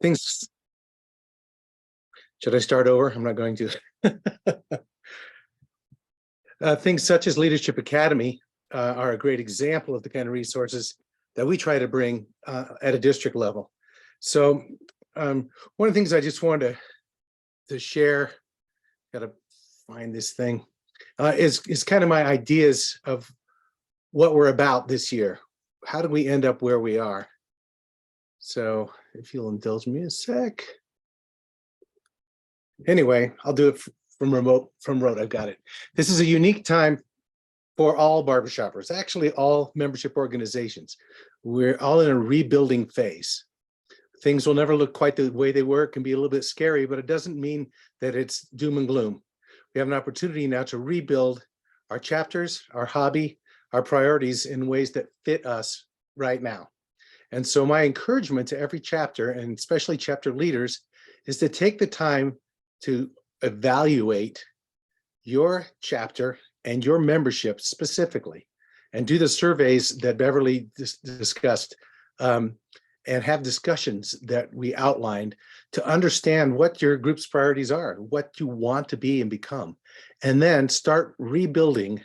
Things, should I start over? I'm not going to. Things such as Leadership Academy are a great example of the kind of resources that we try to bring at a district level. So one of the things I just wanted to share, got to find this thing, is kind of my ideas of what we're about this year. How do we end up where we are? So if you'll indulge me a sec. Anyway, I'll do it from remote. I've got it. This is a unique time for all barbershoppers, actually all membership organizations. We're all in a rebuilding phase. Things will never look quite the way they were. It can be a little bit scary, but it doesn't mean that it's doom and gloom. We have an opportunity now to rebuild our chapters, our hobby, our priorities in ways that fit us right now. And so my encouragement to every chapter, and especially chapter leaders, is to take the time to evaluate your chapter and your membership specifically, and do the surveys that Beverly discussed, and have discussions that we outlined to understand what your group's priorities are, what you want to be and become, and then start rebuilding.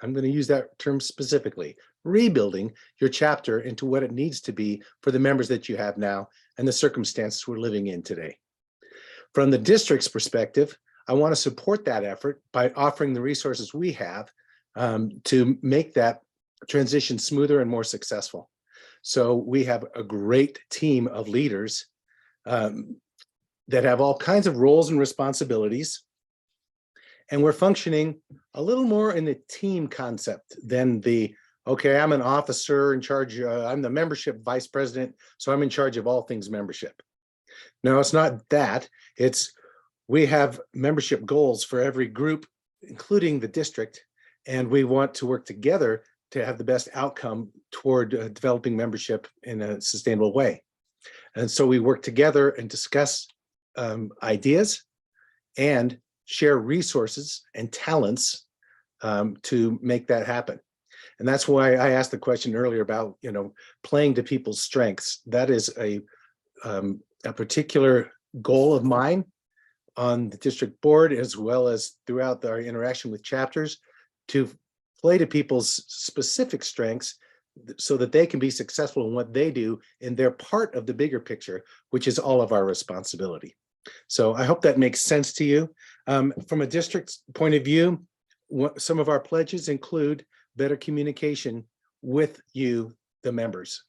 I'm going to use that term specifically, rebuilding your chapter into what it needs to be for the members that you have now and the circumstances we're living in today. From the district's perspective, I want to support that effort by offering the resources we have to make that transition smoother and more successful. So we have a great team of leaders that have all kinds of roles and responsibilities. And we're functioning a little more in the team concept than the, okay, I'm an officer in charge, I'm the membership vice president, so I'm in charge of all things membership. No, it's not that. It's we have membership goals for every group, including the district, and we want to work together to have the best outcome toward developing membership in a sustainable way. And so we work together and discuss ideas and share resources and talents to make that happen. And that's why I asked the question earlier about, playing to people's strengths. That is a particular goal of mine on the district board, as well as throughout our interaction with chapters, to play to people's specific strengths so that they can be successful in what they do in their part of the bigger picture, which is all of our responsibility. So I hope that makes sense to you. From a district's point of view, some of our pledges include better communication with you, the members,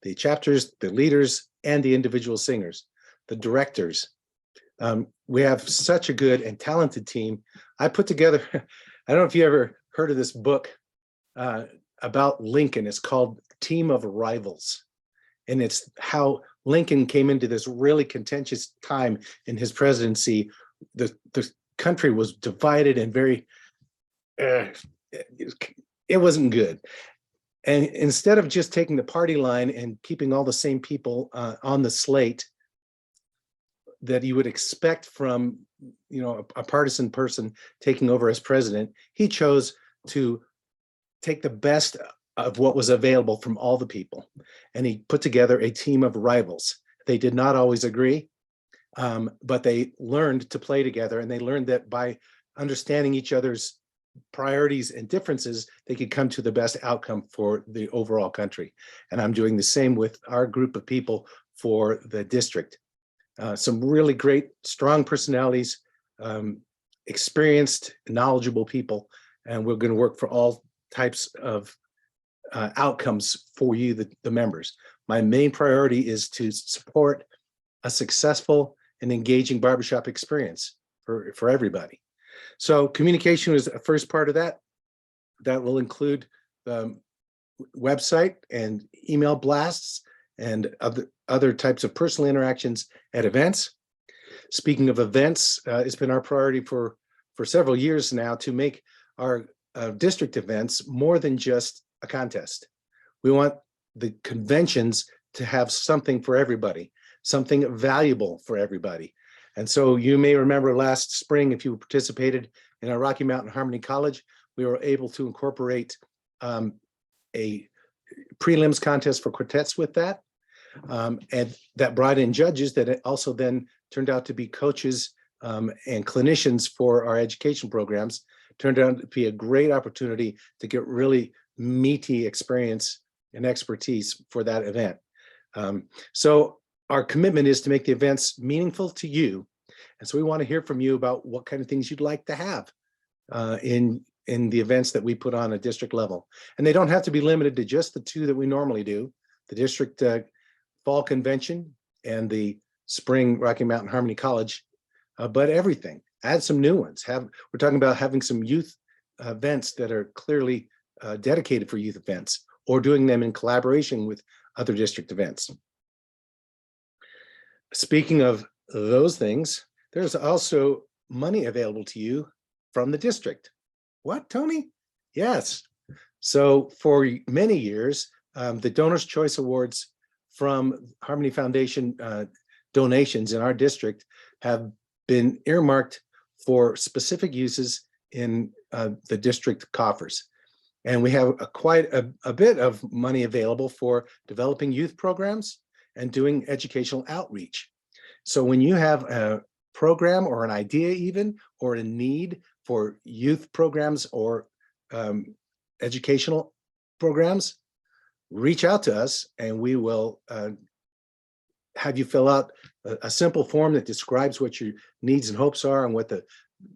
the chapters, the leaders, and the individual singers, the directors. We have such a good and talented team. I put together, I don't know if you ever heard of this book about Lincoln. It's called Team of Rivals. And it's how Lincoln came into this really contentious time in his presidency. The country was divided and very, it wasn't good. And instead of just taking the party line and keeping all the same people on the slate that you would expect from, a partisan person taking over as president, he chose to take the best of what was available from all the people. And he put together a team of rivals. They did not always agree, but they learned to play together, and they learned that by understanding each other's priorities and differences, they could come to the best outcome for the overall country. And I'm doing the same with our group of people for the district. Some really great, strong personalities, experienced, knowledgeable people, and we're going to work for all types of outcomes for you, the members. My main priority is to support a successful and engaging barbershop experience for everybody. So communication is the first part of that. That will include the website and email blasts and other types of personal interactions at events. Speaking of events, it's been our priority for several years now to make our district events more than just a contest. We want the conventions to have something for everybody, something valuable for everybody. And so you may remember last spring, if you participated in our Rocky Mountain Harmony College, we were able to incorporate a prelims contest for quartets with that. And that brought in judges that also then turned out to be coaches and clinicians for our education programs. Turned out to be a great opportunity to get really meaty experience and expertise for that event. So our commitment is to make the events meaningful to you. And so we want to hear from you about what kind of things you'd like to have in the events that we put on a district level. And they don't have to be limited to just the two that we normally do, the district fall convention and the spring Rocky Mountain Harmony College, but everything. Add some new ones. We're talking about having some youth events that are clearly dedicated for youth events, or doing them in collaboration with other district events. Speaking of those things, there's also money available to you from the district. What, Tony? Yes. So for many years, the Donor's Choice Awards from Harmony Foundation donations in our district have been earmarked for specific uses in the district coffers. And we have quite a bit of money available for developing youth programs and doing educational outreach. So when you have a program or an idea even, or a need for youth programs or educational programs, reach out to us and we will have you fill out a simple form that describes what your needs and hopes are and what the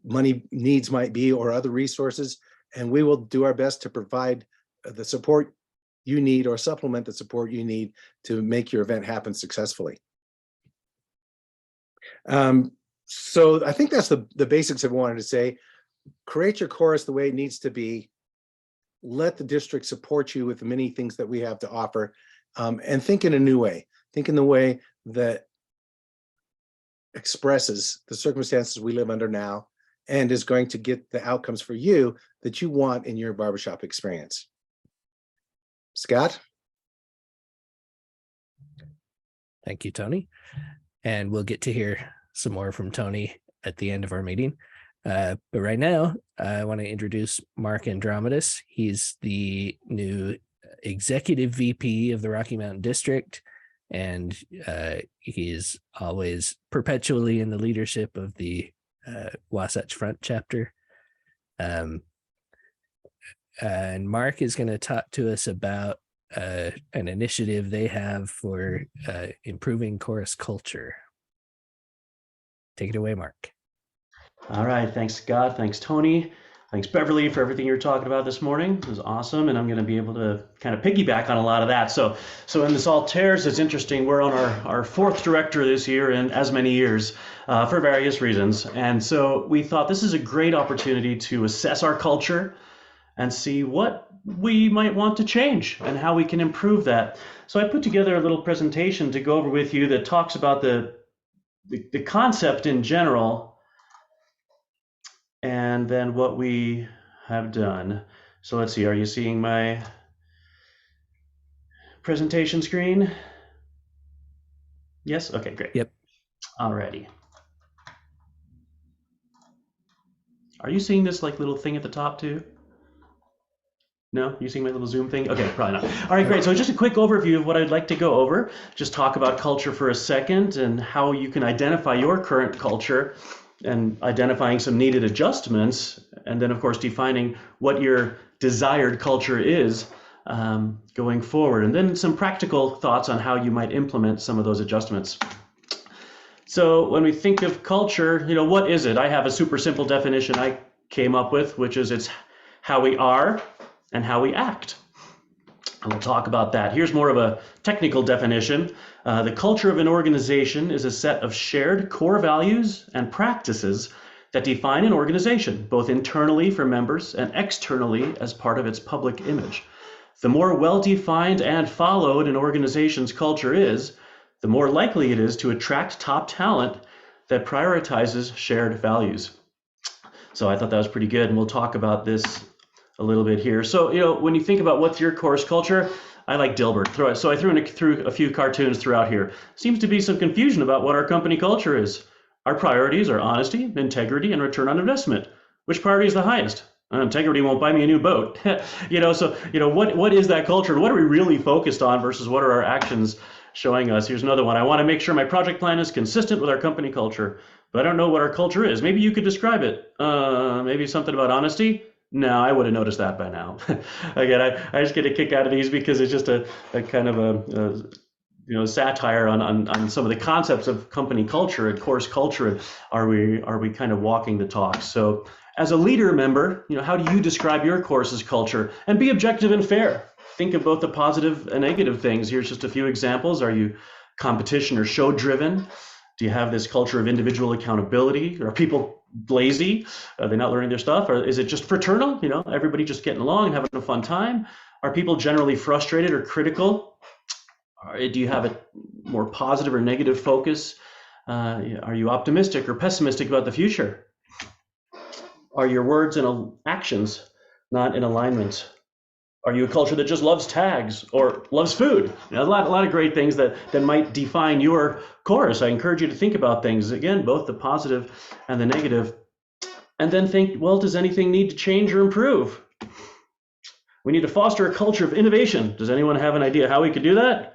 money needs might be or other resources. And we will do our best to provide the support you need or supplement the support you need to make your event happen successfully. So I think that's the basics I wanted to say. Create your chorus the way it needs to be. Let the district support you with the many things that we have to offer, and think in a new way. Think in the way that expresses the circumstances we live under now and is going to get the outcomes for you that you want in your barbershop experience. Scott? Thank you, Tony. And we'll get to hear some more from Tony at the end of our meeting. But right now, I want to introduce Mark Andromedis. He's the new executive VP of the Rocky Mountain District, and he is always perpetually in the leadership of the Wasatch Front chapter. And Mark is going to talk to us about an initiative they have for improving chorus culture. Take it away, Mark. All right. Thanks, Scott. Thanks, Tony. Thanks, Beverly, for everything you're talking about this morning. It was awesome. And I'm going to be able to kind of piggyback on a lot of that. So in this Altairs, it's interesting. We're on our fourth director this year in as many years for various reasons. And so we thought this is a great opportunity to assess our culture and see what we might want to change and how we can improve that. So I put together a little presentation to go over with you that talks about the concept in general, and then what we have done. So let's see, are you seeing my presentation screen? Yes? Okay, great. Yep. Alrighty. Are you seeing this like little thing at the top too? No? You seeing my little Zoom thing? Okay, probably not. All right, great. So just a quick overview of what I'd like to go over. Just talk about culture for a second and how you can identify your current culture and identifying some needed adjustments. And then, of course, defining what your desired culture is going forward. And then some practical thoughts on how you might implement some of those adjustments. So when we think of culture, what is it? I have a super simple definition I came up with, which is it's how we are and how we act. And we'll talk about that. Here's more of a technical definition. The culture of an organization is a set of shared core values and practices that define an organization, both internally for members and externally as part of its public image. The more well-defined and followed an organization's culture is, the more likely it is to attract top talent that prioritizes shared values. So I thought that was pretty good, and we'll talk about this a little bit here. So, when you think about what's your course culture, I like Dilbert. So I threw a few cartoons throughout here. Seems to be some confusion about what our company culture is. Our priorities are honesty, integrity, and return on investment. Which priority is the highest? Integrity won't buy me a new boat. What is that culture? What are we really focused on versus what are our actions showing us. Here's another one. I want to make sure my project plan is consistent with our company culture, but I don't know what our culture is. Maybe you could describe it. Maybe something about honesty. No, I would have noticed that by now. Again, I just get a kick out of these because it's just a kind of a satire on some of the concepts of company culture and course culture. And are we kind of walking the talk? So as a leader member, how do you describe your course's culture? And be objective and fair. Think of both the positive and negative things. Here's just a few examples. Are you competition or show driven? Do you have this culture of individual accountability? Are people lazy? Are they not learning their stuff? Or is it just fraternal? Everybody just getting along and having a fun time? Are people generally frustrated or critical? Do you have a more positive or negative focus? Are you optimistic or pessimistic about the future? Are your words and actions not in alignment? Are you a culture that just loves tags or loves food? A lot of great things that might define your course. I encourage you to think about things, again, both the positive and the negative, and then think, well, does anything need to change or improve? We need to foster a culture of innovation. Does anyone have an idea how we could do that?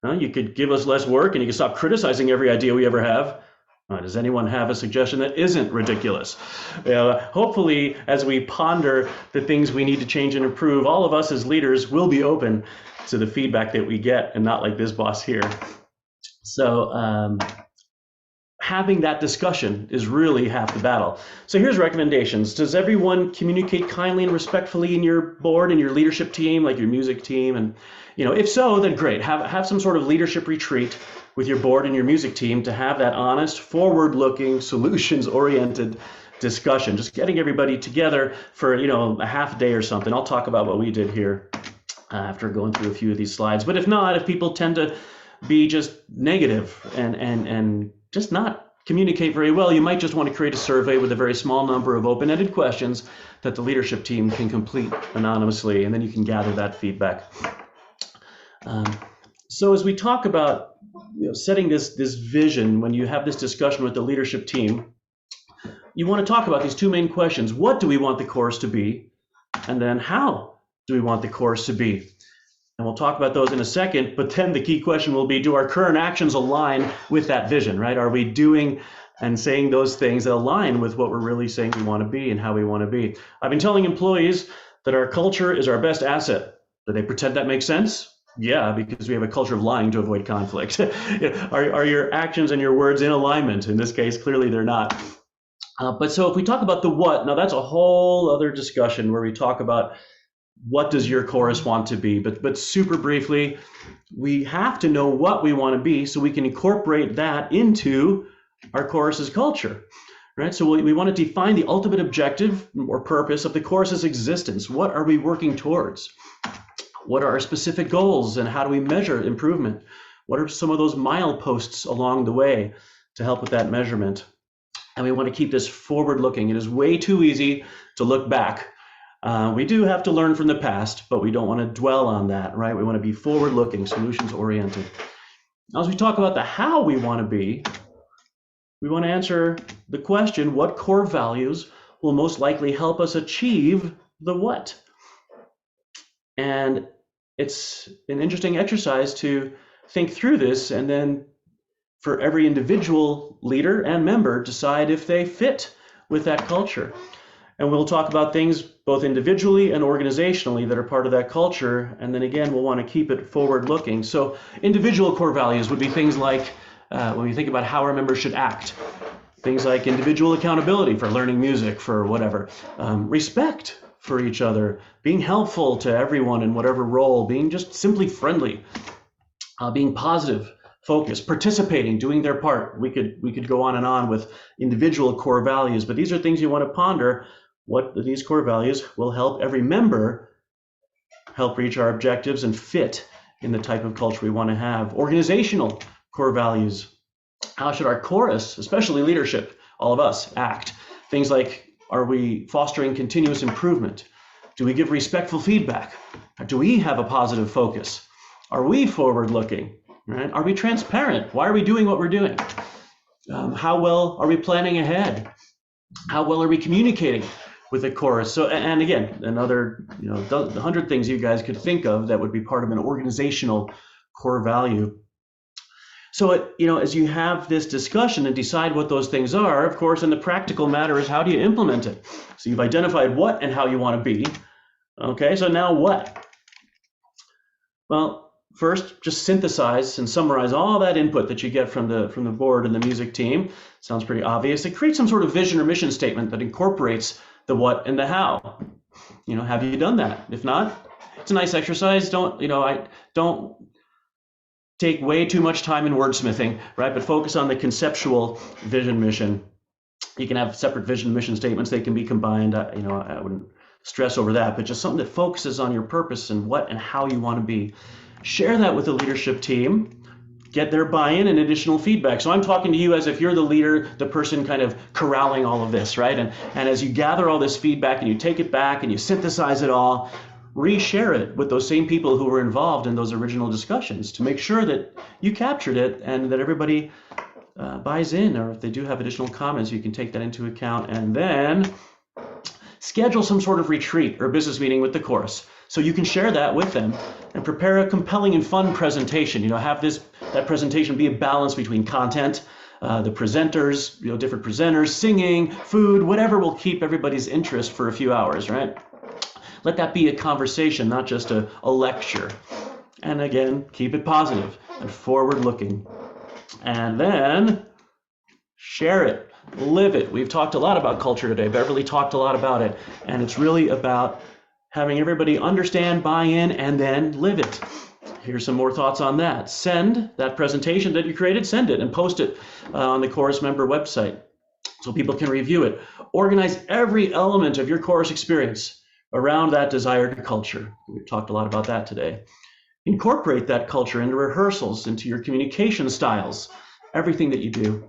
You could give us less work and you can stop criticizing every idea we ever have. Does anyone have a suggestion that isn't ridiculous? Hopefully, as we ponder the things we need to change and improve, all of us as leaders will be open to the feedback that we get and not like this boss here. So having that discussion is really half the battle. So here's recommendations. Does everyone communicate kindly and respectfully in your board and your leadership team, like your music team? And if so, then great. Have some sort of leadership retreat with your board and your music team to have that honest, forward-looking, solutions-oriented discussion. Just getting everybody together for a half day or something. I'll talk about what we did here after going through a few of these slides. But if people tend to be just negative and just not communicate very well, you might just want to create a survey with a very small number of open-ended questions that the leadership team can complete anonymously, and then you can gather that feedback. So as we talk about setting this vision, when you have this discussion with the leadership team, you want to talk about these two main questions. What do we want the course to be? And then how do we want the course to be? And we'll talk about those in a second, but then the key question will be, do our current actions align with that vision, right? Are we doing and saying those things that align with what we're really saying we want to be and how we want to be? I've been telling employees that our culture is our best asset. Do they pretend that makes sense? Yeah, because we have a culture of lying to avoid conflict. Are your actions and your words in alignment? In this case, clearly they're not. But so if we talk about the what, now that's a whole other discussion where we talk about what does your chorus want to be? But super briefly, we have to know what we want to be so we can incorporate that into our chorus's culture, right? So we want to define the ultimate objective or purpose of the chorus's existence. What are we working towards? What are our specific goals and how do we measure improvement? What are some of those mileposts along the way to help with that measurement? And we want to keep this forward looking. It is way too easy to look back. We do have to learn from the past, but we don't want to dwell on that, right? We want to be forward looking, solutions oriented. As we talk about the how we want to be, we want to answer the question, what core values will most likely help us achieve the what? And it's an interesting exercise to think through this and then for every individual leader and member decide if they fit with that culture. And we'll talk about things both individually and organizationally that are part of that culture. And then again, we'll want to keep it forward looking. So individual core values would be things like when we think about how our members should act, things like individual accountability for learning music, for whatever, respect for each other, being helpful to everyone in whatever role, being just simply friendly, being positive, focused, participating, doing their part. We could go on and on with individual core values, but these are things you want to ponder. What these core values will help every member help reach our objectives and fit in the type of culture we want to have. Organizational core values. How should our chorus, especially leadership, all of us, act? Things like, are we fostering continuous improvement? Do we give respectful feedback? Do we have a positive focus? Are we forward-looking? Right? Are we transparent? Why are we doing what we're doing? How well are we planning ahead? How well are we communicating with the chorus? So, and again, another, the 100 things you guys could think of that would be part of an organizational core value. So as you have this discussion and decide what those things are, of course, and the practical matter is how do you implement it? So you've identified what and how you want to be. Okay, so now what? Well, first, just synthesize and summarize all that input that you get from the board and the music team. Sounds pretty obvious. It creates some sort of vision or mission statement that incorporates the what and the how. Have you done that? If not, it's a nice exercise. Don't take way too much time in wordsmithing, right? But focus on the conceptual vision mission. You can have separate vision mission statements. They can be combined. I wouldn't stress over that, but just something that focuses on your purpose and what and how you want to be. Share that with the leadership team. Get their buy-in and additional feedback. So I'm talking to you as if you're the leader, the person kind of corralling all of this, right? And as you gather all this feedback and you take it back and you synthesize it all, reshare it with those same people who were involved in those original discussions to make sure that you captured it and that everybody buys in, or if they do have additional comments, you can take that into account. And then schedule some sort of retreat or business meeting with the chorus so you can share that with them and prepare a compelling and fun presentation. Have that presentation be a balance between content, the presenters, different presenters, singing, food, whatever will keep everybody's interest for a few hours, right? Let that be a conversation, not just a lecture. And again, keep it positive and forward-looking. And then share it, live it. We've talked a lot about culture today. Beverly talked a lot about it. And it's really about having everybody understand, buy in, and then live it. Here's some more thoughts on that. Send that presentation that you created, send it and post it on the chorus member website so people can review it. Organize every element of your chorus experience around that desired culture. We've talked a lot about that today. Incorporate that culture into rehearsals, into your communication styles, everything that you do.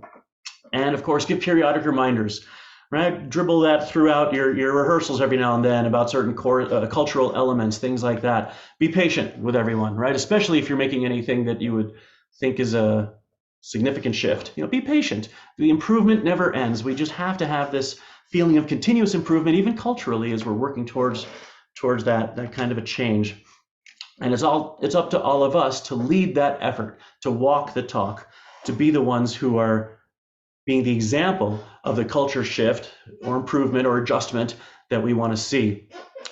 And of course, give periodic reminders, right? Dribble that throughout your rehearsals every now and then about certain cultural elements, things like that. Be patient with everyone, right? Especially if you're making anything that you would think is a significant shift. Be patient. The improvement never ends. We just have to have this feeling of continuous improvement, even culturally, as we're working towards that kind of a change. And it's up to all of us to lead that effort, to walk the talk, to be the ones who are being the example of the culture shift or improvement or adjustment that we want to see.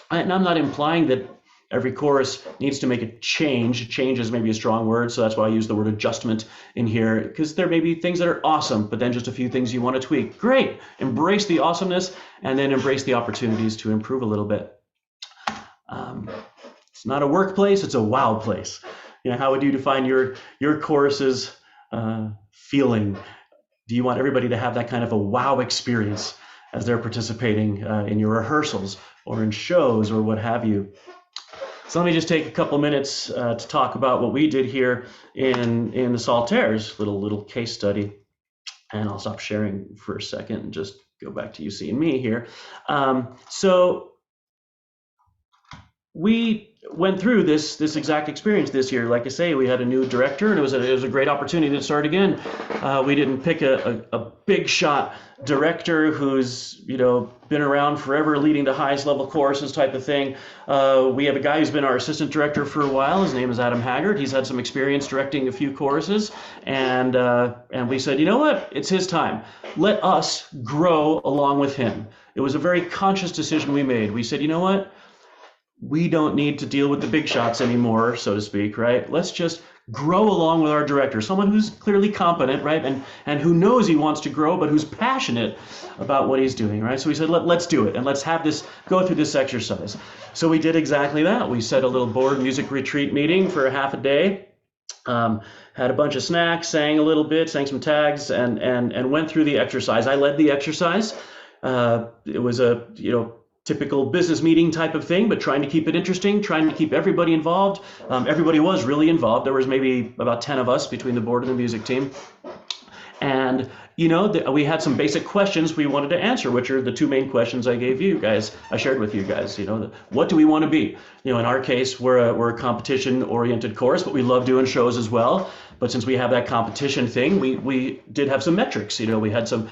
And I'm not implying that every chorus needs to make a change. Change is maybe a strong word, so that's why I use the word adjustment in here, because there may be things that are awesome, but then just a few things you want to tweak. Great, embrace the awesomeness and then embrace the opportunities to improve a little bit. It's not a workplace, it's a wow place. How would you define your chorus's feeling? Do you want everybody to have that kind of a wow experience as they're participating in your rehearsals or in shows or what have you? So let me just take a couple minutes to talk about what we did here in the Saltaires, little case study. And I'll stop sharing for a second and just go back to you seeing me here. So we went through this exact experience this year. Like I say, we had a new director, and it was a great opportunity to start again. We didn't pick a big shot director who's been around forever, leading the highest level choruses type of thing. We have a guy who's been our assistant director for a while. His name is Adam Haggard. He's had some experience directing a few choruses, and we said, you know what? It's his time. Let us grow along with him. It was a very conscious decision we made. We said, you know what? We don't need to deal with the big shots anymore, so to speak, right? Let's just grow along with our director, someone who's clearly competent, right? And who knows he wants to grow, but who's passionate about what he's doing, right? So we said, let's do it, and let's have this, go through this exercise. So we did exactly that. We set a little board music retreat meeting for a half a day, had a bunch of snacks, sang a little bit, sang some tags, and went through the exercise. I led the exercise. It was a, typical business meeting type of thing, but trying to keep it interesting, trying to keep everybody involved. Everybody was really involved. There was maybe about 10 of us between the board and the music team. And, we had some basic questions we wanted to answer, which are the two main questions I shared with you guys. What do we want to be? In our case, we're a competition-oriented chorus, but we love doing shows as well. But since we have that competition thing, we did have some metrics. We had some.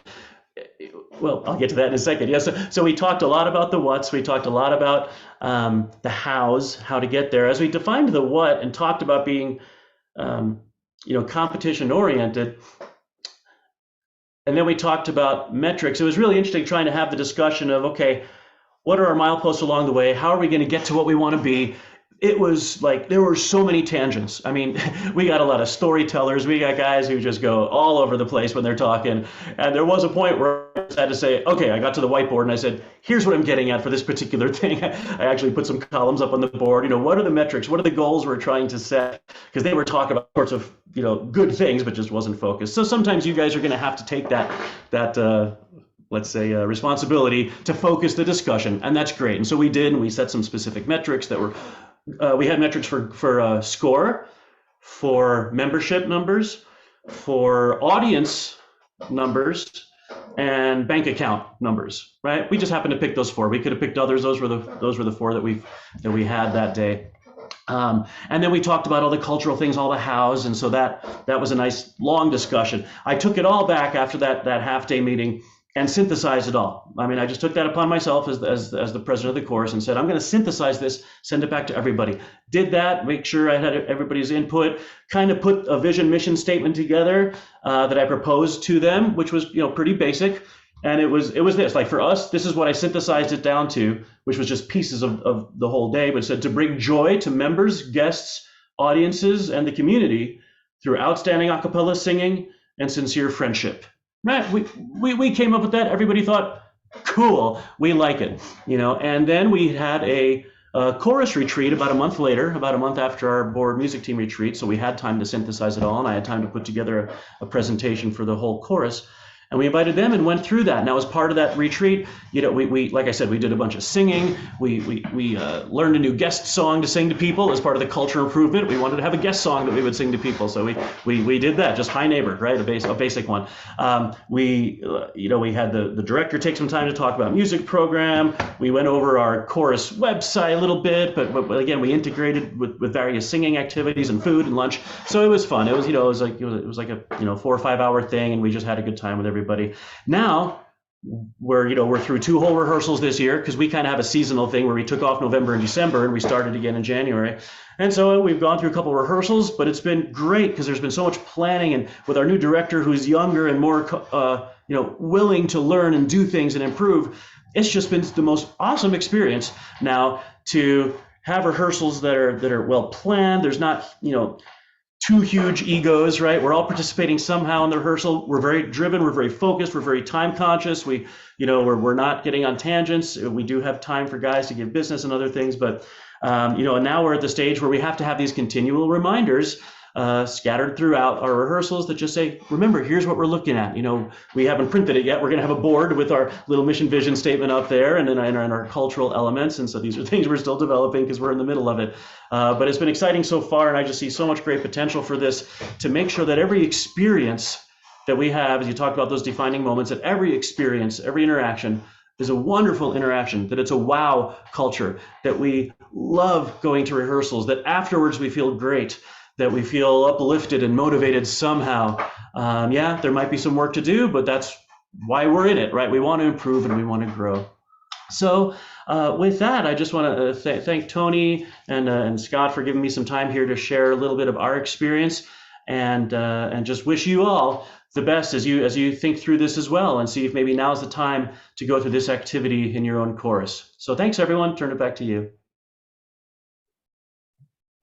Well, I'll get to that in a second. Yes. So we talked a lot about the whats. We talked a lot about the hows, how to get there. As we defined the what and talked about being competition oriented. And then we talked about metrics. It was really interesting trying to have the discussion of, okay, what are our mileposts along the way? How are we going to get to what we want to be? It was like there were so many tangents. I mean, we got a lot of storytellers. We got guys who just go all over the place when they're talking. And there was a point where I had to say, okay, I got to the whiteboard and I said, here's what I'm getting at for this particular thing. I actually put some columns up on the board. What are the metrics? What are the goals we're trying to set? Because they were talking about sorts of, good things, but just wasn't focused. So sometimes you guys are going to have to take that let's say, responsibility to focus the discussion, and that's great. And so we did, and we set some specific metrics that were, we had metrics for score, for membership numbers, for audience numbers, and bank account numbers. Right? We just happened to pick those 4. We could have picked others. Those were the 4 that we had that day. And then we talked about all the cultural things, all the hows, and so that was a nice long discussion. I took it all back after that half-day meeting and synthesized it all. I mean, I just took that upon myself as the president of the course and said, I'm going to synthesize this, send it back to everybody. Did that, make sure I had everybody's input, kind of put a vision mission statement together that I proposed to them, which was pretty basic. And it was this, like for us, this is what I synthesized it down to, which was just pieces of the whole day, but it said to bring joy to members, guests, audiences, and the community through outstanding a cappella singing and sincere friendship. Right, we came up with that. Everybody thought, cool, we like it, And then we had a chorus retreat about a month later, about a month after our board music team retreat. So we had time to synthesize it all, and I had time to put together a presentation for the whole chorus. And we invited them and went through that. Now, as part of that retreat, we like I said, we did a bunch of singing. We learned a new guest song to sing to people as part of the culture improvement. We wanted to have a guest song that we would sing to people, so we did that. Just Hi Neighbor, right? A basic one. We had the director take some time to talk about music program. We went over our chorus website a little bit, but again, we integrated with various singing activities and food and lunch. So it was fun. It was it was like a 4 or 5 hour thing, and we just had a good time with everybody. Now we're through 2 whole rehearsals this year because we kind of have a seasonal thing where we took off November and December and we started again in January. And so we've gone through a couple of rehearsals, but it's been great because there's been so much planning, and with our new director who's younger and more willing to learn and do things and improve, it's just been the most awesome experience now to have rehearsals that are well planned. There's not 2 huge egos, right? We're all participating somehow in the rehearsal. We're very driven. We're very focused. We're very time conscious. We're not getting on tangents. We do have time for guys to give business and other things, but and now we're at the stage where we have to have these continual reminders scattered throughout our rehearsals that just say, remember, here's what we're looking at. We haven't printed it yet. We're going to have a board with our little mission vision statement up there and then our cultural elements. And so these are things we're still developing because we're in the middle of it. But it's been exciting so far. And I just see so much great potential for this to make sure that every experience that we have, as you talk about those defining moments, that every experience, every interaction is a wonderful interaction, that it's a wow culture, that we love going to rehearsals, that afterwards we feel great, that we feel uplifted and motivated somehow. There might be some work to do, but that's why we're in it, right? We want to improve and we want to grow. So with that, I just want to thank Tony and Scott for giving me some time here to share a little bit of our experience, and just wish you all the best as you think through this as well, and see if maybe now's the time to go through this activity in your own chorus. So thanks, everyone. Turn it back to you.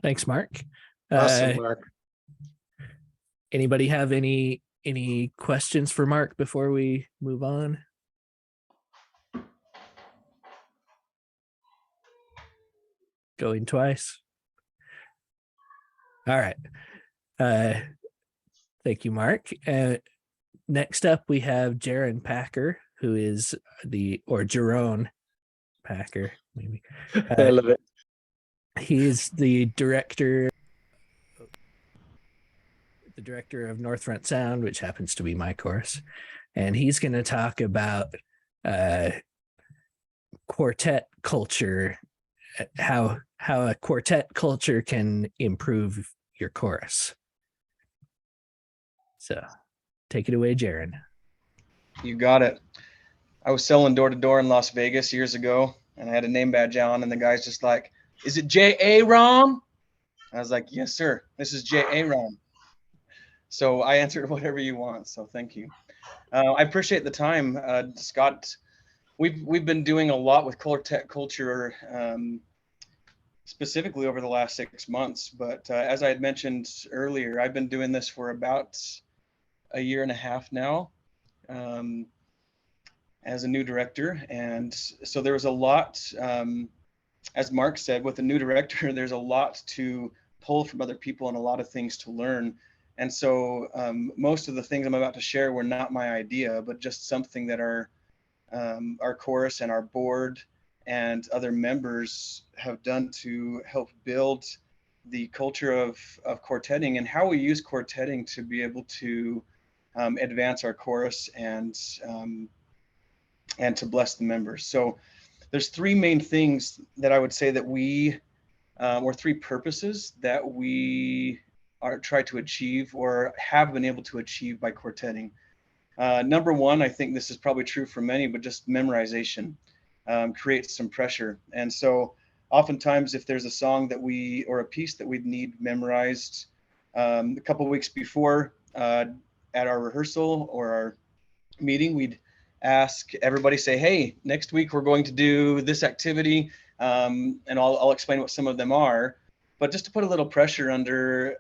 Thanks, Mark. Awesome, Mark. Anybody have any questions for Mark before we move on? Going twice. All right. Thank you, Mark. Next up, we have Jaron Packer, who is Jerone Packer, maybe. I love it. He's the director of Northfront Sound, which happens to be my course. And he's going to talk about quartet culture, how a quartet culture can improve your chorus. So take it away, Jaron. You got it. I was selling door to door in Las Vegas years ago, and I had a name badge on, and the guy's just like, "Is it J.A. Rom?" I was like, "Yes, sir. This is J.A. Rom." So I answered whatever you want. So thank you. I appreciate the time, Scott. We've been doing a lot with quartet culture, specifically over the last 6 months. But as I had mentioned earlier, I've been doing this for about a year and a half now, as a new director. And so there was a lot, as Mark said, with a new director, there's a lot to pull from other people and a lot of things to learn. And so most of the things I'm about to share were not my idea, but just something that our chorus and our board and other members have done to help build the culture of quartetting and how we use quartetting to be able to advance our chorus and to bless the members. So there's three main things that I would say that we, or three purposes that we are try to achieve or have been able to achieve by quartetting. Number one, I think this is probably true for many, but just memorization creates some pressure. And so oftentimes if there's a song that we, or a piece that we'd need memorized a couple of weeks before at our rehearsal or our meeting, we'd ask everybody, say, hey, next week we're going to do this activity, and I'll explain what some of them are, but just to put a little pressure under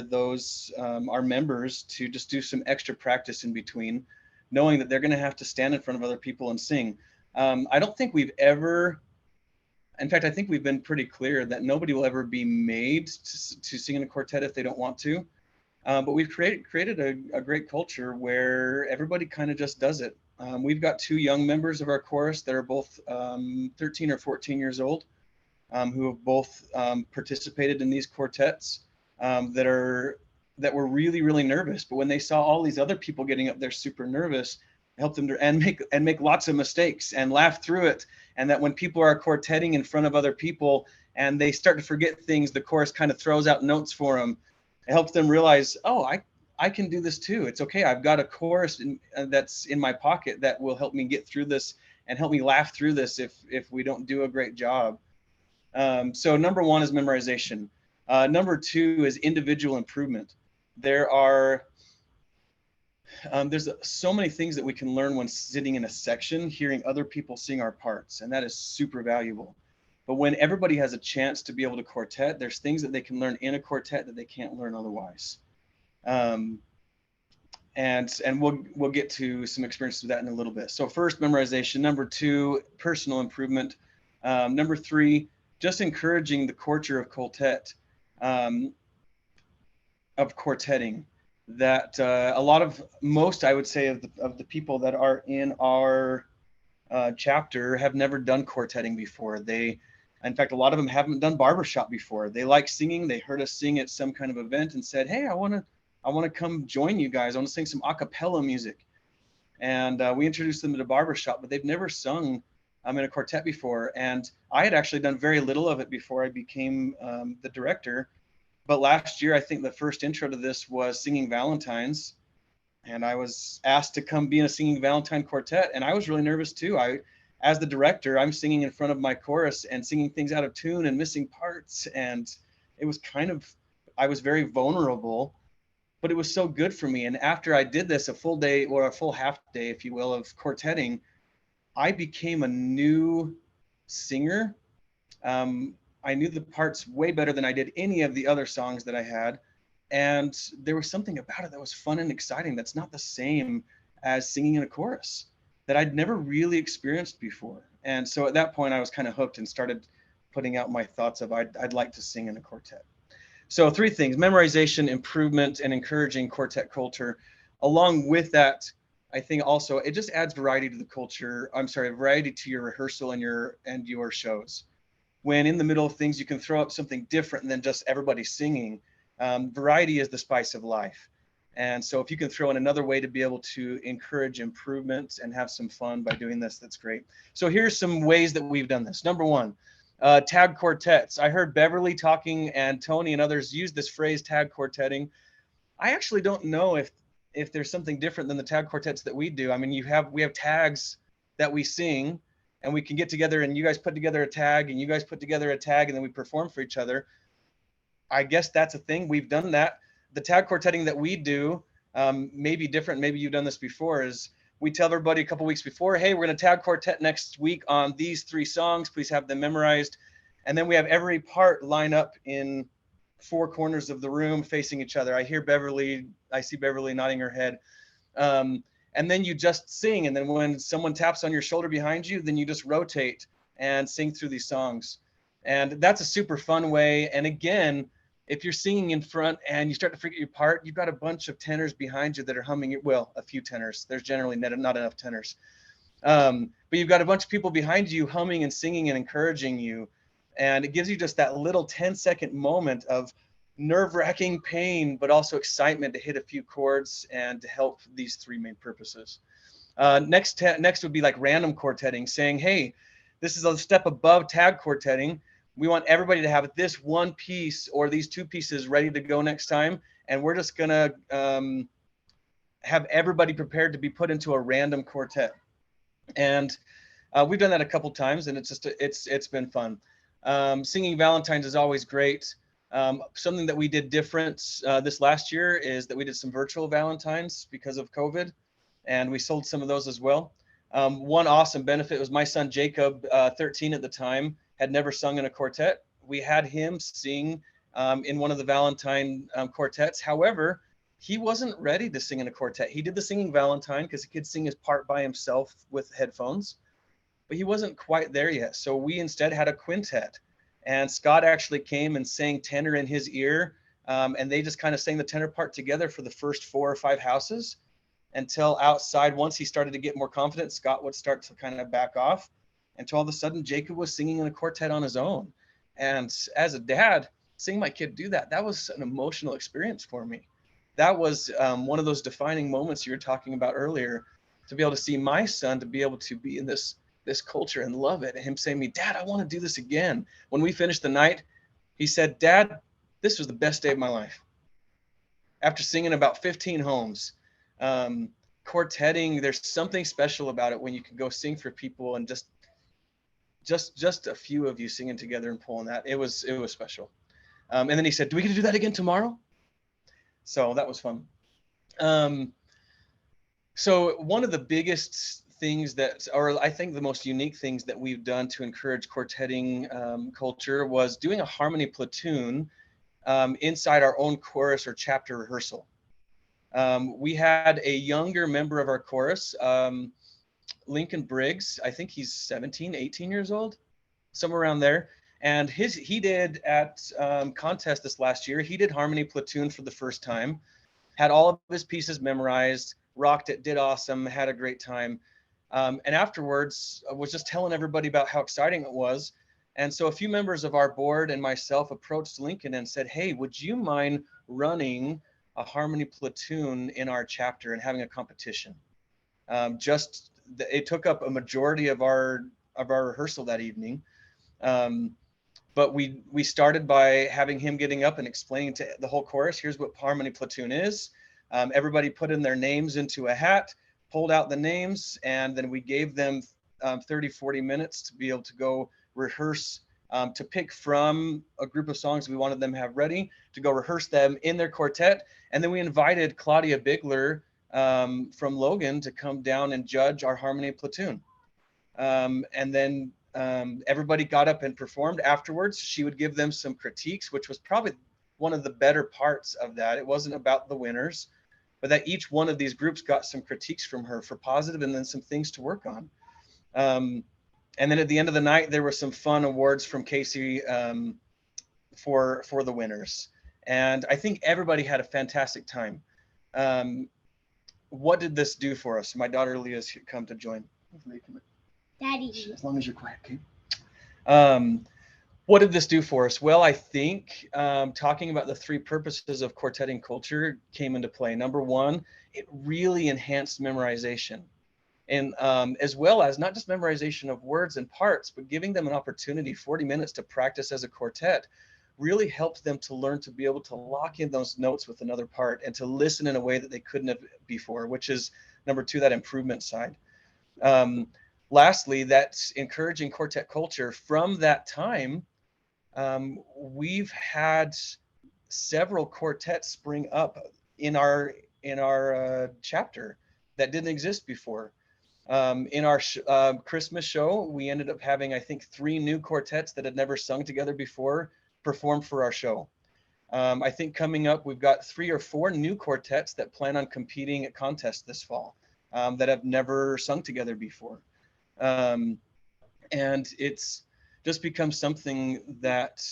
those our members to just do some extra practice in between, knowing that they're going to have to stand in front of other people and sing. I don't think we've ever, in fact, I think we've been pretty clear that nobody will ever be made to sing in a quartet if they don't want to. But we've created a great culture where everybody kind of just does it. We've got two young members of our chorus that are both 13 or 14 years old, who have both participated in these quartets, that were really, really nervous. But when they saw all these other people getting up there super nervous, help them to make lots of mistakes and laugh through it. And that when people are quartetting in front of other people and they start to forget things, the chorus kind of throws out notes for them. It helps them realize, oh, I can do this too. It's okay. I've got a chorus that's in my pocket that will help me get through this and help me laugh through this if we don't do a great job. So number one is memorization. Number two is individual improvement. There's so many things that we can learn when sitting in a section, hearing other people sing our parts, and that is super valuable. But when everybody has a chance to be able to quartet, there's things that they can learn in a quartet that they can't learn otherwise. And we'll get to some experiences with that in a little bit. So first, memorization. Number two, personal improvement. Number three, just encouraging the culture of quartet, of quartetting. That most, I would say, of the people that are in our chapter have never done quartetting before. In fact, a lot of them haven't done barbershop before. They like singing. They heard us sing at some kind of event and said, hey, I want to come join you guys. I want to sing some a cappella music. And we introduced them to barbershop, but they've never sung in a quartet before. And I had actually done very little of it before I became the director. But last year, I think the first intro to this was singing Valentines. And I was asked to come be in a singing Valentine quartet. And I was really nervous too. As the director, I'm singing in front of my chorus and singing things out of tune and missing parts. And it was I was very vulnerable, but it was so good for me. And after I did this, a full day or a full half day, if you will, of quartetting, I became a new singer. I knew the parts way better than I did any of the other songs that I had. And there was something about it that was fun and exciting. That's not the same as singing in a chorus that I'd never really experienced before. And so at that point I was kind of hooked and started putting out my thoughts of I'd like to sing in a quartet. So three things: memorization, improvement, and encouraging quartet culture. Along with that, I think also it just adds variety to the culture. Variety to your rehearsal and your shows. When in the middle of things, you can throw up something different than just everybody singing. Variety is the spice of life. And so if you can throw in another way to be able to encourage improvement and have some fun by doing this, that's great. So here's some ways that we've done this. Number one, tag quartets. I heard Beverly talking and Tony and others use this phrase, tag quartetting. I actually don't know if there's something different than the tag quartets that we do. I mean, we have tags that we sing, and we can get together and you guys put together a tag and you guys put together a tag and then we perform for each other. I guess that's a thing. We've done that. the tag quartetting that we do may be different. Maybe you've done this before. Is we tell everybody a couple weeks before, hey, we're going to tag quartet next week on these 3 songs. Please have them memorized. And then we have every part line up in 4 corners of the room facing each other. I see Beverly nodding her head. And then you just sing. And then when someone taps on your shoulder behind you, then you just rotate and sing through these songs. And that's a super fun way. And again, if you're singing in front and you start to forget your part, you've got a bunch of tenors behind you that are humming it. Well, a few tenors. There's generally not enough tenors. But you've got a bunch of people behind you humming and singing and encouraging you. And it gives you just that little 10-second moment of nerve-wracking pain, but also excitement to hit a few chords and to help these 3 main purposes. Next would be like random quartetting, saying, hey, this is a step above tag quartetting. We want everybody to have this 1 piece or these 2 pieces ready to go next time. And we're just gonna have everybody prepared to be put into a random quartet. And we've done that a couple times, and it's been fun. Singing Valentine's is always great. Something that we did different this last year is that we did some virtual Valentines because of COVID, and we sold some of those as well. One awesome benefit was my son Jacob, 13 at the time, had never sung in a quartet. We had him sing in one of the Valentine quartets. However, he wasn't ready to sing in a quartet. He did the Singing Valentine because he could sing his part by himself with headphones, but he wasn't quite there yet. So we instead had a quintet. And Scott actually came and sang tenor in his ear. And they just kind of sang the tenor part together for the first 4 or 5 houses until outside. Once he started to get more confident, Scott would start to kind of back off until all of a sudden Jacob was singing in a quartet on his own. And as a dad, seeing my kid do that, that was an emotional experience for me. That was one of those defining moments you were talking about earlier, to be able to see my son, to be able to be in this culture and love it. And him saying to me, Dad, I want to do this again. When we finished the night, he said, Dad, this was the best day of my life. After singing about 15 homes, quartetting, there's something special about it when you can go sing for people and just a few of you singing together and pulling that. It was special. And then he said, do we get to do that again tomorrow? So that was fun. So one of the biggest things that, or I think the most unique things that we've done to encourage quartetting culture was doing a harmony platoon inside our own chorus or chapter rehearsal. We had a younger member of our chorus, Lincoln Briggs. I think he's 17, 18 years old, somewhere around there. And he did at contest this last year, he did harmony platoon for the first time, had all of his pieces memorized, rocked it, did awesome, had a great time. And afterwards, I was just telling everybody about how exciting it was. And so a few members of our board and myself approached Lincoln and said, hey, would you mind running a harmony platoon in our chapter and having a competition? It took up a majority of our rehearsal that evening. But we started by having him getting up and explaining to the whole chorus, here's what harmony platoon is. Everybody put in their names into a hat, pulled out the names, and then we gave them 30, 40 minutes to be able to go rehearse, to pick from a group of songs we wanted them to have ready, to go rehearse them in their quartet. And then we invited Claudia Bigler from Logan to come down and judge our harmony platoon. And then everybody got up and performed afterwards. She would give them some critiques, which was probably one of the better parts of that. It wasn't about the winners, but that each one of these groups got some critiques from her for positive and then some things to work on. And then at the end of the night, there were some fun awards from Casey for the winners. And I think everybody had a fantastic time. What did this do for us? My daughter Leah's come to join. Daddy. As long as you're quiet, okay? What did this do for us? Well, I think talking about the 3 purposes of quartetting culture came into play. Number 1, it really enhanced memorization. And as well as not just memorization of words and parts, but giving them an opportunity, 40 minutes to practice as a quartet, really helped them to learn to be able to lock in those notes with another part and to listen in a way that they couldn't have before, which is number 2, that improvement side. Lastly, that's encouraging quartet culture. From that time, we've had several quartets spring up in our chapter that didn't exist before. In our Christmas show, we ended up having, I think, 3 new quartets that had never sung together before perform for our show. I think coming up, we've got 3 or 4 new quartets that plan on competing at contests this fall that have never sung together before. And it's just become something that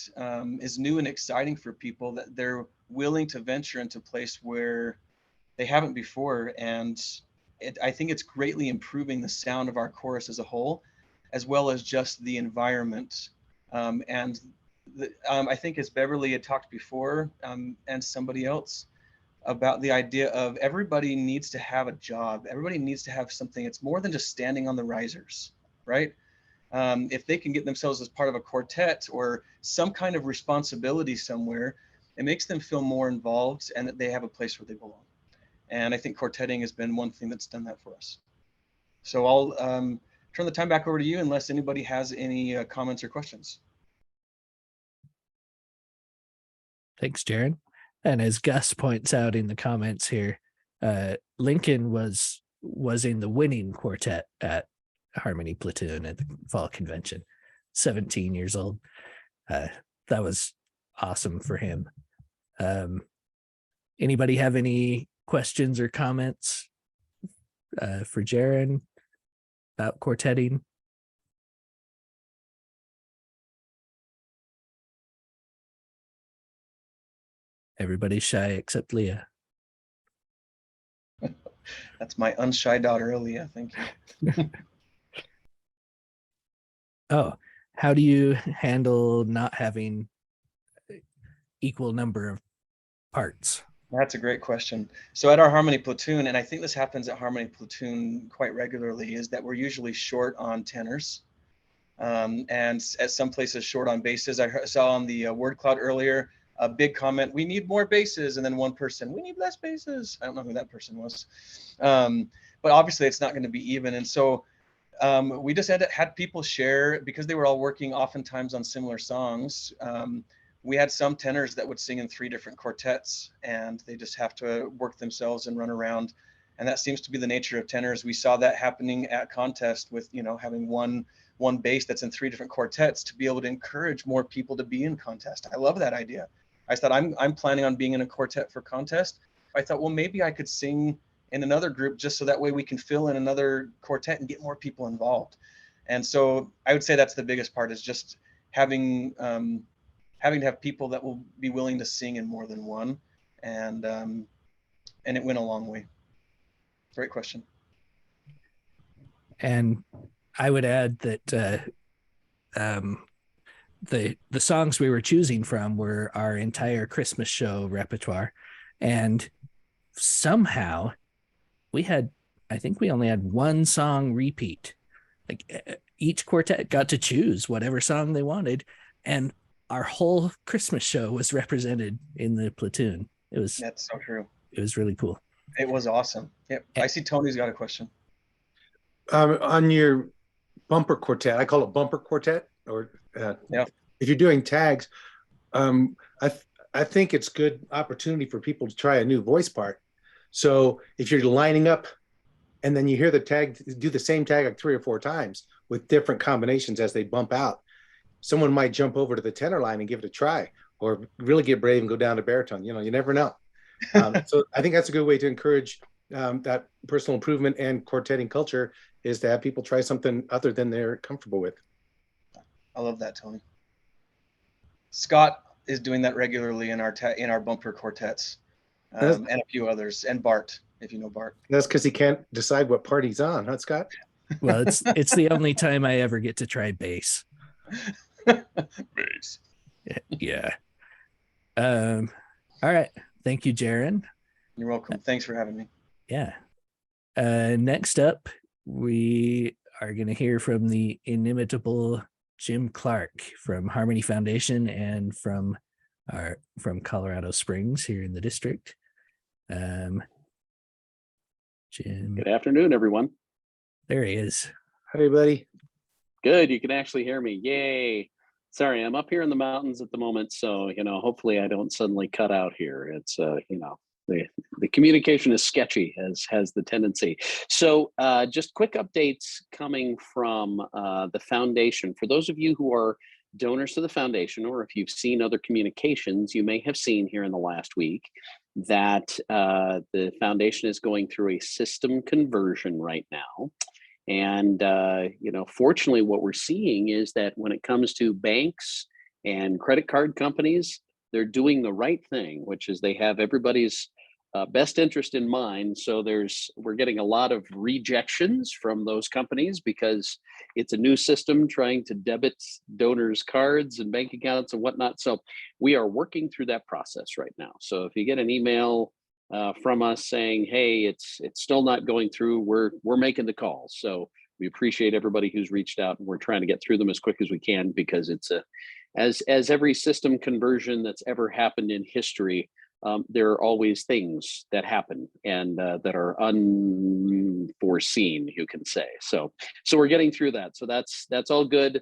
is new and exciting for people, that they're willing to venture into a place where they haven't before. And I think it's greatly improving the sound of our chorus as a whole, as well as just the environment. I think as Beverly had talked before, and somebody else, about the idea of everybody needs to have a job. Everybody needs to have something. It's more than just standing on the risers, right? If they can get themselves as part of a quartet or some kind of responsibility somewhere, it makes them feel more involved and that they have a place where they belong. And I think quartetting has been one thing that's done that for us. So I'll turn the time back over to you unless anybody has any comments or questions. Thanks, Jaron. And as Gus points out in the comments here, Lincoln was in the winning quartet at Harmony Platoon at the fall convention, 17 years old. That was awesome for him. Anybody have any questions or comments for Jaron about quartetting? Everybody's shy except Leah. That's my unshy daughter, Leah. Thank you. Oh, how do you handle not having equal number of parts? That's a great question. So at our Harmony Platoon, and I think this happens at Harmony Platoon quite regularly, is that we're usually short on tenors. And at some places short on basses. I saw on the word cloud earlier, a big comment, we need more basses, and then one person, we need less basses. I don't know who that person was. But obviously it's not going to be even. And so we just had people share, because they were all working oftentimes on similar songs. We had some tenors that would sing in 3 different quartets, and they just have to work themselves and run around. And that seems to be the nature of tenors. We saw that happening at contest with, having one bass that's in 3 different quartets to be able to encourage more people to be in contest. I love that idea. I thought I'm planning on being in a quartet for contest. I thought, well, maybe I could sing in another group just so that way we can fill in another quartet and get more people involved. And so I would say that's the biggest part, is just having to have people that will be willing to sing in more than one. And it went a long way. Great question. And I would add that the songs we were choosing from were our entire Christmas show repertoire, and somehow I think we only had 1 song repeat. Like each quartet got to choose whatever song they wanted, and our whole Christmas show was represented in the platoon. That's so true. It was really cool. It was awesome. Yep. I see Tony's got a question. On your bumper quartet, I call it bumper quartet, or Yeah. If you're doing tags, I think it's good opportunity for people to try a new voice part. So if you're lining up and then you hear the tag, do the same tag like 3 or 4 times with different combinations as they bump out, someone might jump over to the tenor line and give it a try, or really get brave and go down to baritone. You never know. So I think that's a good way to encourage that personal improvement and quartetting culture, is to have people try something other than they're comfortable with. I love that, Tony. Scott is doing that regularly in our bumper quartets, and a few others, and Bart, if you know Bart. That's because he can't decide what part he's on, huh, Scott? Well, it's the only time I ever get to try bass. Bass. Yeah. All right. Thank you, Jaron. You're welcome. Thanks for having me. Yeah. Next up, we are going to hear from the inimitable Jim Clark from Harmony Foundation and from Colorado Springs here in the district. Jim. Good afternoon, everyone. There he is. Hey, buddy. Good. You can actually hear me. Yay. Sorry, I'm up here in the mountains at the moment, so hopefully I don't suddenly cut out here. It's the communication is sketchy, as has the tendency. So just quick updates coming from the foundation. For those of you who are donors to the foundation, or if you've seen other communications, you may have seen here in the last week that the foundation is going through a system conversion right now. And, fortunately, what we're seeing is that when it comes to banks and credit card companies, they're doing the right thing, which is they have everybody's best interest in mind. So we're getting a lot of rejections from those companies because it's a new system trying to debit donors' cards and bank accounts and whatnot. So we are working through that process right now. So if you get an email from us saying, "Hey, it's still not going through," we're making the calls. So we appreciate everybody who's reached out, and we're trying to get through them as quick as we can, because it's as every system conversion that's ever happened in history, there are always things that happen and that are unforeseen, you can say. So we're getting through that. So that's all good.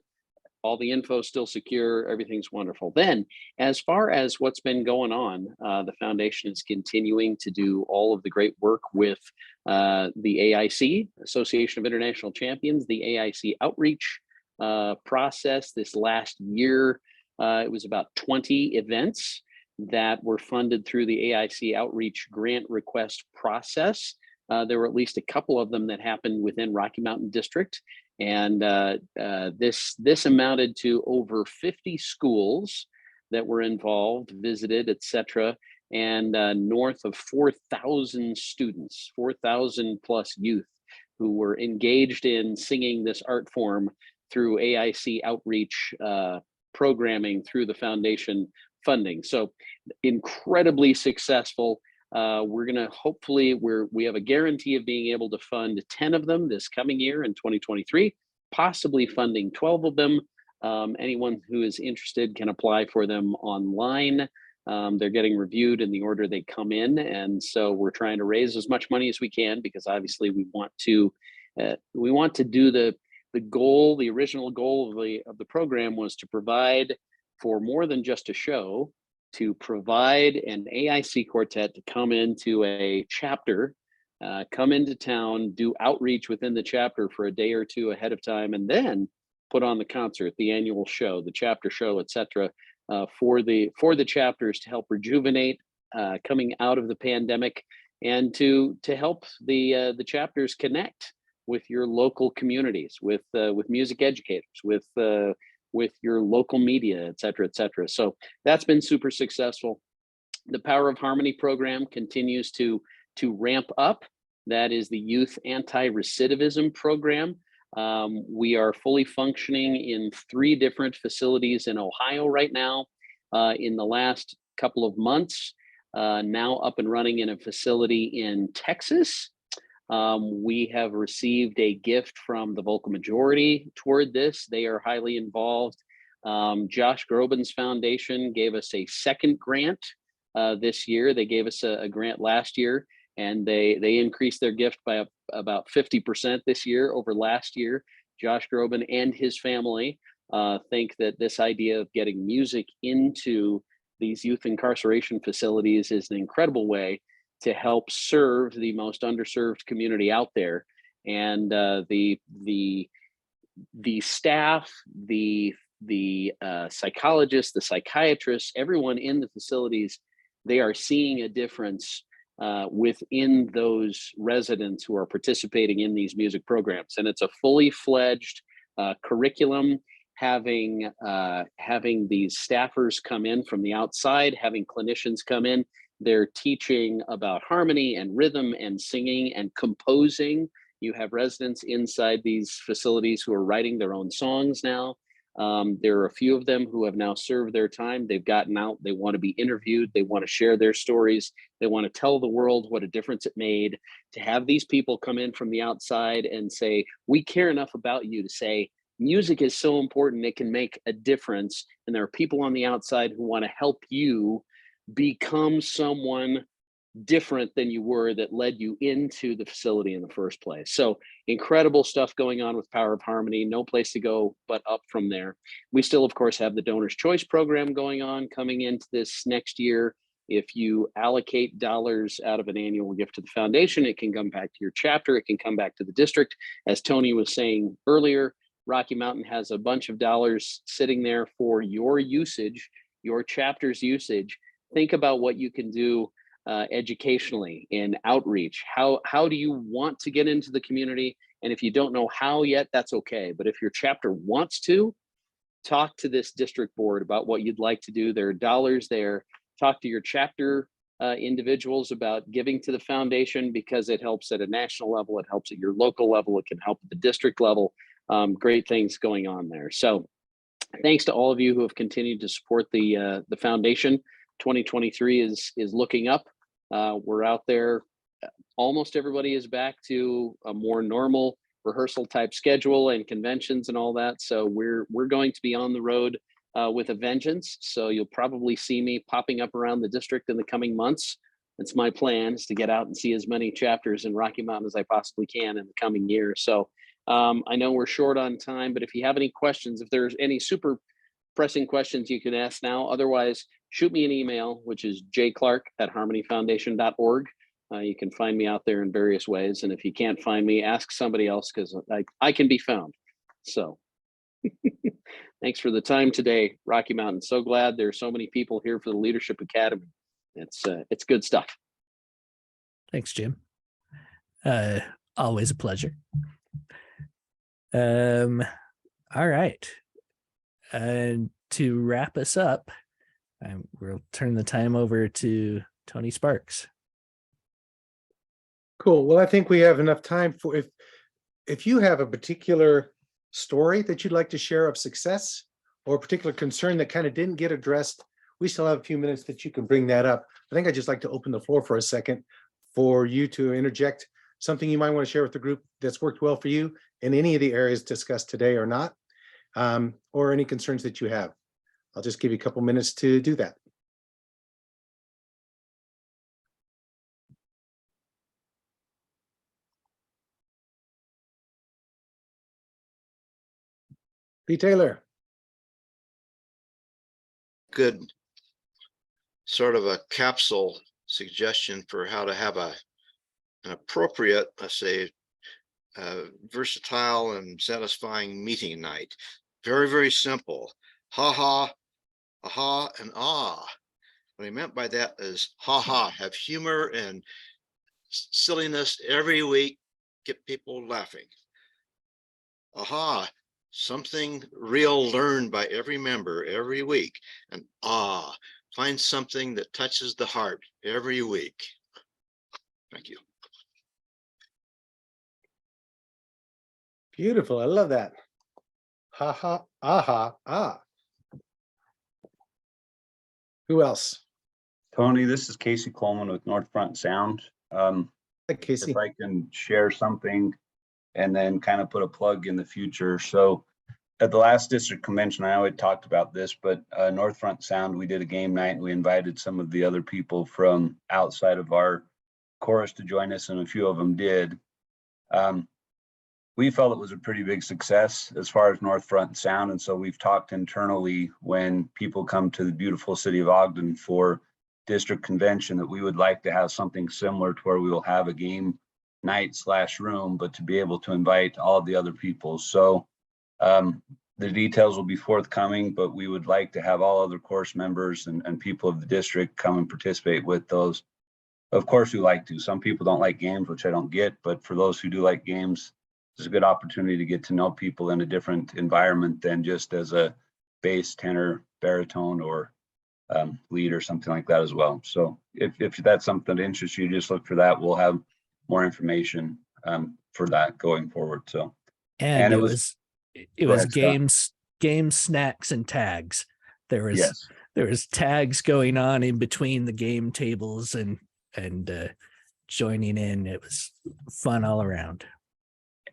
All the info still secure, everything's wonderful. Then, as far as what's been going on, the foundation is continuing to do all of the great work with the AIC, Association of International Champions, the AIC outreach process. This last year, it was about 20 events that were funded through the AIC outreach grant request process. There were at least a couple of them that happened within Rocky Mountain District. And this amounted to over 50 schools that were involved, visited, etc., and north of 4,000 students, 4,000 plus youth who were engaged in singing this art form through AIC outreach programming through the foundation funding. So incredibly successful. We're going to hopefully, we have a guarantee of being able to fund 10 of them this coming year in 2023, possibly funding 12 of them. Anyone who is interested can apply for them online. They're getting reviewed in the order they come in. And so we're trying to raise as much money as we can, because obviously we want to do the goal. The original goal of the program was to provide for more than just a show, to provide an AIC quartet to come into a chapter, come into town, do outreach within the chapter for a day or two ahead of time, and then put on the concert, the annual show, the chapter show, etc., for the chapters to help rejuvenate coming out of the pandemic, and to help the chapters connect with your local communities, with music educators, with your local media, et cetera, et cetera. So that's been super successful. The Power of Harmony program continues to ramp up. That is the youth anti-recidivism program. We are fully functioning in 3 different facilities in Ohio right now. In the last couple of months, now up and running in a facility in Texas. We have received a gift from the vocal majority toward this. They are highly involved. Josh Groban's foundation gave us a second grant this year. They gave us a grant last year, and they increased their gift by about 50% this year over last year. Josh Groban and his family think that this idea of getting music into these youth incarceration facilities is an incredible way to help serve the most underserved community out there. And the staff, the psychologists, the psychiatrists, everyone in the facilities, they are seeing a difference within those residents who are participating in these music programs. And it's a fully fledged curriculum, having these staffers come in from the outside, having clinicians come in. They're teaching about harmony and rhythm and singing and composing. You have residents inside these facilities who are writing their own songs now. There are a few of them who have now served their time. They've gotten out. They want to be interviewed. They want to share their stories. They want to tell the world what a difference it made. To have these people come in from the outside and say, we care enough about you to say, music is so important, it can make a difference. And there are people on the outside who want to help you become someone different than you were that led you into the facility in the first place. So incredible stuff going on with Power of Harmony. No place to go but up from there. We still, of course, have the Donor's Choice program going on coming into this next year. If you allocate dollars out of an annual gift to the foundation, it can come back to your chapter. It can come back to the district. As Tony was saying earlier, Rocky Mountain has a bunch of dollars sitting there for your usage, your chapter's usage. Think about what you can do educationally in outreach. How do you want to get into the community? And if you don't know how yet, that's okay. But if your chapter wants to, talk to this district board about what you'd like to do. There are dollars there. Talk to your chapter individuals about giving to the foundation, because it helps at a national level. It helps at your local level. It can help at the district level. Great things going on there. So thanks to all of you who have continued to support the foundation. 2023 is looking up. We're out there. Almost everybody is back to a more normal rehearsal type schedule and conventions and all that. So we're going to be on the road with a vengeance. So you'll probably see me popping up around the district in the coming months. It's my plan is to get out and see as many chapters in Rocky Mountain as I possibly can in the coming year. So I know we're short on time, but if you have any questions, if there's any super pressing questions, you can ask now. Otherwise, shoot me an email, which is jclark@harmonyfoundation.org. You can find me out there in various ways. And if you can't find me, ask somebody else, because I can be found. So thanks for the time today, Rocky Mountain. So glad there's so many people here for the Leadership Academy. It's good stuff. Thanks, Jim. Always a pleasure. All right. And to wrap us up, we'll turn the time over to Tony Sparks. Cool. Well, I think we have enough time for if you have a particular story that you'd like to share of success, or a particular concern that kind of didn't get addressed, we still have a few minutes that you can bring that up. I think I'd just like to open the floor for a second for you to interject something you might want to share with the group that's worked well for you in any of the areas discussed today or not, or any concerns that you have. I'll just give you a couple minutes to do that. B. Taylor. Good sort of a capsule suggestion for how to have an appropriate, let's say, versatile and satisfying meeting night. Very, very simple. Ha ha, aha, and ah. What I meant by that is ha ha, have humor and silliness every week, get people laughing. Aha, something real learned by every member every week. And find something that touches the heart every week. Thank you. Beautiful. I love that. Ha ha, aha, ah. Who else? Tony, this is Casey Coleman with North Front Sound. Hi, Casey. If I can share something and then kind of put a plug in the future. So at the last district convention, I already talked about this, but North Front Sound, we did a game night and we invited some of the other people from outside of our chorus to join us, and a few of them did. We felt it was a pretty big success as far as North Front Sound. And so we've talked internally when people come to the beautiful city of Ogden for district convention that we would like to have something similar to where we will have a game night / room, but to be able to invite all of the other people. So the details will be forthcoming, but we would like to have all other course members and people of the district come and participate with those. Of course, we like to. Some people don't like games, which I don't get, but for those who do like games, it's a good opportunity to get to know people in a different environment than just as a bass, tenor, baritone, or lead or something like that as well. So if that's something that interests you, just look for that. We'll have more information for that going forward. So and it was games, snacks, and tags. There was tags going on in between the game tables and joining in. It was fun all around.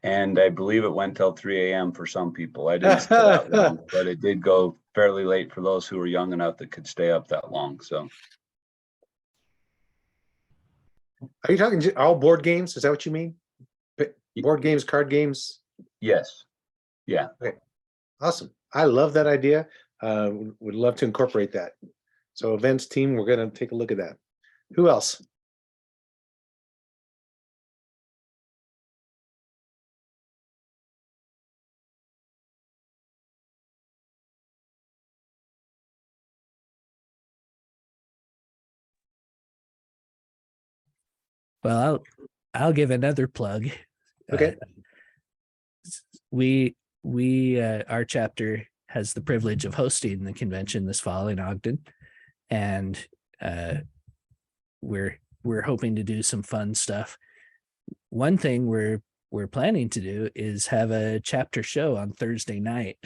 And I believe it went till 3 a.m. for some people. I didn't stay that long, but it did go fairly late for those who were young enough that could stay up that long. So Are you talking all board games? Is that what you mean? Board games, card games? Yes. Yeah. Awesome. I love that idea. Would love to incorporate that. So events team, we're going to take a look at that. Who else? Well, I'll give another plug. Okay. Our chapter has the privilege of hosting the convention this fall in Ogden, and we're hoping to do some fun stuff. One thing we're planning to do is have a chapter show on Thursday night,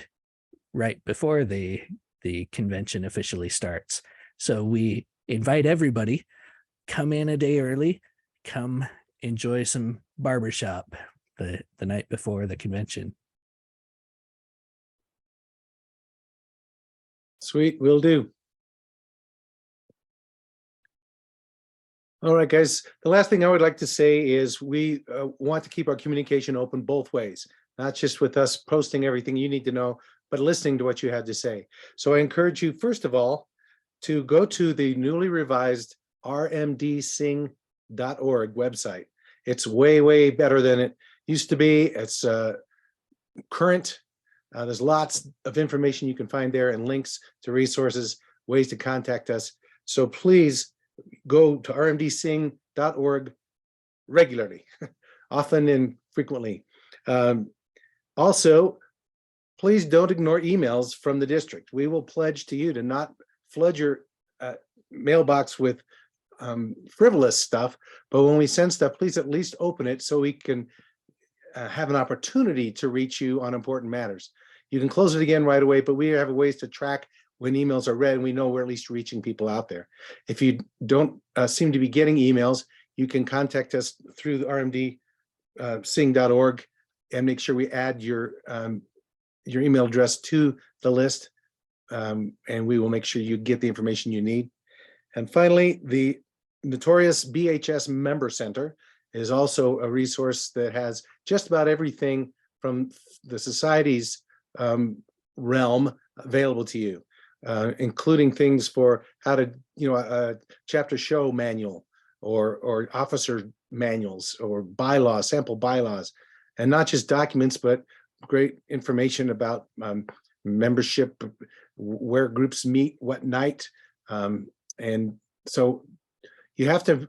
right before the convention officially starts. So we invite everybody, come in a day early, come enjoy some barbershop the night before the convention. Sweet, will do. All right, guys. The last thing I would like to say is we want to keep our communication open both ways, not just with us posting everything you need to know, but listening to what you had to say. So I encourage you, first of all, to go to the newly revised rmdsing.org website. It's way, way better than it used to be. It's current. There's lots of information you can find there and links to resources, ways to contact us. So please go to rmdsing.org regularly, often and frequently. Also, please don't ignore emails from the district. We will pledge to you to not flood your mailbox with frivolous stuff, but when we send stuff, please at least open it so we can have an opportunity to reach you on important matters. You can close it again right away, but we have ways to track when emails are read, and we know we're at least reaching people out there. If you don't seem to be getting emails, you can contact us through the rmdsing.org and make sure we add your email address to the list, and we will make sure you get the information you need. And finally, the notorious BHS Member Center is also a resource that has just about everything from the society's realm available to you, including things for how to, a chapter show manual or officer manuals or bylaws, sample bylaws, and not just documents, but great information about membership, where groups meet, what night. And so you have to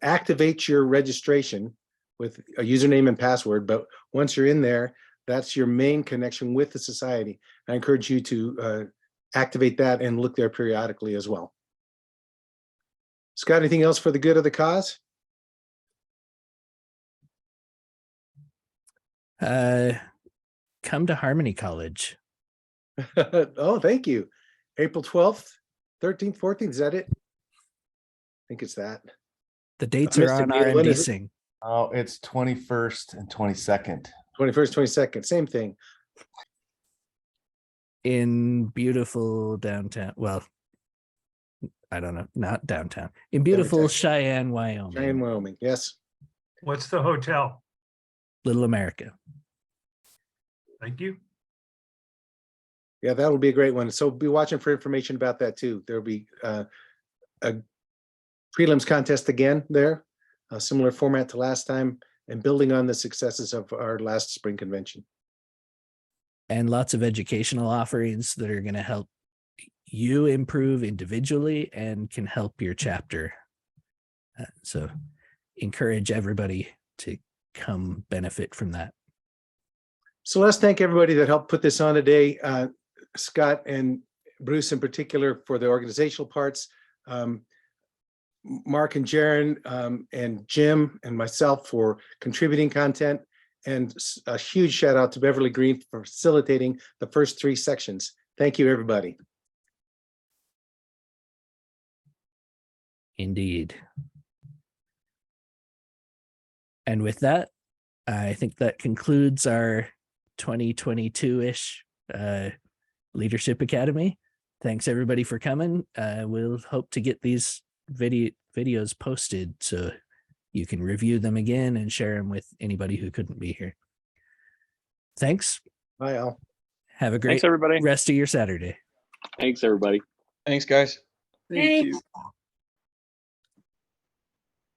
activate your registration with a username and password, but once you're in there, that's your main connection with the society. I encourage you to activate that and look there periodically as well. Scott, anything else for the good of the cause? Come to Harmony College. Oh, thank you. April 12th, 13th, 14th, is that it? I think it's that. The dates are on RMD Sing. Oh, it's 21st and 22nd. 21st, 22nd, same thing. In beautiful downtown. Well, I don't know, not downtown. In beautiful Cheyenne, Wyoming. Cheyenne, Wyoming, yes. What's the hotel? Little America. Thank you. Yeah, that will be a great one. So be watching for information about that too. There'll be a prelims contest again there, a similar format to last time, and building on the successes of our last spring convention. And lots of educational offerings that are going to help you improve individually and can help your chapter. So encourage everybody to come benefit from that. So let's thank everybody that helped put this on today. Scott and Bruce in particular for the organizational parts. Mark and Jaron and Jim and myself for contributing content. And a huge shout out to Beverly Green for facilitating the first 3 sections. Thank you, everybody. Indeed. And with that, I think that concludes our 2022-ish Leadership Academy. Thanks everybody for coming. We'll hope to get these videos videos posted so you can review them again and share them with anybody who couldn't be here. Thanks. Bye all. Have a great Thanks, everybody. rest of your Saturday. Thanks, everybody. Thanks, guys. Thanks.